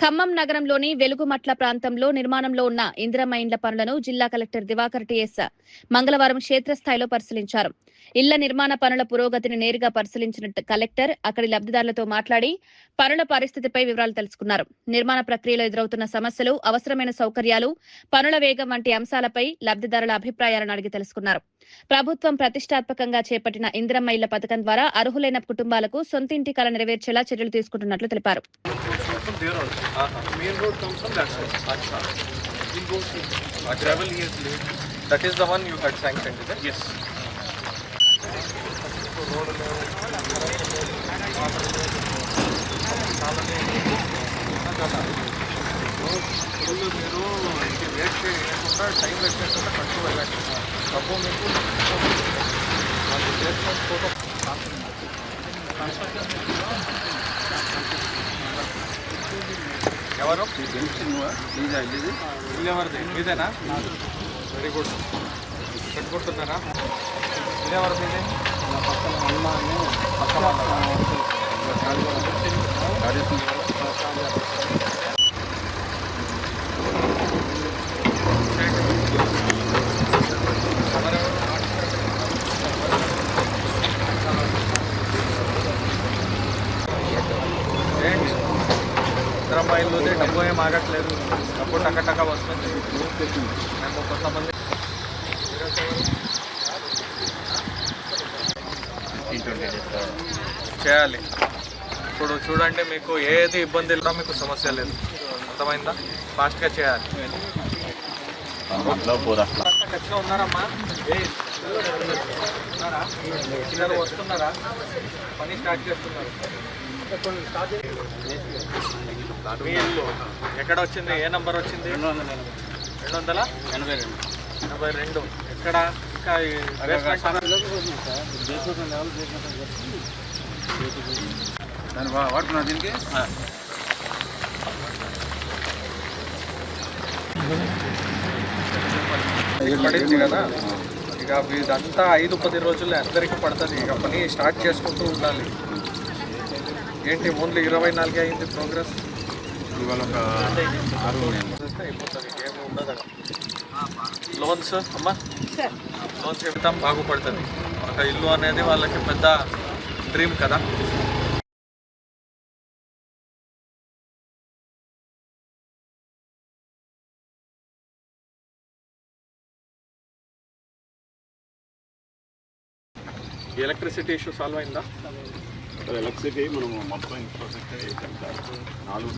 ఖమ్మం నగరంలోని వెలుగుమట్ల ప్రాంతంలో నిర్మాణంలో ఉన్న ఇందిరమ్మ ఇండ్ల పనులను జిల్లా కలెక్టర్ దివాకర్ టీఎస్ మంగళవారం క్షేత్రస్థాయిలో పరిశీలించారు. ఇళ్ల నిర్మాణ పనుల పురోగతిని నేరుగా పరిశీలించిన కలెక్టర్ అక్కడి లబ్దిదారులతో మాట్లాడి పనుల పరిస్థితిపై వివరాలు తెలుసుకున్నారు. నిర్మాణ ప్రక్రియలో ఎదురవుతున్న సమస్యలు, అవసరమైన సౌకర్యాలు, పనుల వేగం వంటి అంశాలపై లబ్దిదారుల అభిప్రాయాలను అడిగి తెలుసుకున్నారు. ప్రభుత్వం ప్రతిష్టాత్మకంగా చేపట్టిన ఇందిరమ్మ ఇళ్ల పథకం ద్వారా అర్హులైన కుటుంబాలకు సొంతింటి కల నెరవేర్చేలా చర్యలు తీసుకుంటున్నట్లు తెలిపారు. There also. Main road comes from that side. Acha. We'll go see. Gravel he has laid. That is the one you had sanctioned, is it? Yes. మీరు ఇంటి వెయిట్ చేయకుండా టైం వెయిట్ చేయకుండా కంట్రోల్ వెళ్ళండి. తప్పు మీకు అది చేసుకొని ఫోటో ఎవరు ఇల్లు ఎవరిది? మీదేనా? Very good. పెట్టుకుంటున్నారా? ఇల్లు ఎవరు మీదే? ఇందిరమ్మాయిల్లోనే డబ్బు ఏం ఆగట్లేదు. డబ్బు టక్క వస్తుంది. మేము కొంతమంది చేయాలి. ఇప్పుడు చూడండి, మీకు ఏది ఇబ్బంది లేదా, మీకు సమస్య లేదు. అర్థమైందా? ఫాస్ట్గా చేయాలి. ఖచ్చితంగా ఉన్నారమ్మా? ఉన్నారా? పిల్లలు వస్తున్నారా? పని స్టార్ట్ చేస్తున్నారు. మీ ఇల్లు ఎక్కడ వచ్చింది? ఏ నంబర్ వచ్చింది? 282. ఎక్కడ? ఇంకా వాడుతున్నా దీనికి పడింది కదా. ఇక ఇదంతా 5-10 రోజుల్లో అందరికీ పడుతుంది. ఇక పని స్టార్ట్ చేసుకుంటూ ఉండాలి. ఏంటి ఓన్లీ 24 అయింది ప్రోగ్రెస్? ఇవాళ ఒక 6 అయిపోతుంది. ఏమి ఉండదు. లోన్స్ అమ్మా, లోన్స్ ఇవ్వటం బాగుపడుతుంది. ఒక ఇల్లు అనేది వాళ్ళకి పెద్ద డ్రీమ్ కదా. ఎలక్ట్రిసిటీ ఇష్యూ సాల్వ్ అయిందా? ఎలక్ట్రిసిటీ మనం మొత్తం ఇన్ఫ్రాస్ట్రక్చర్ 4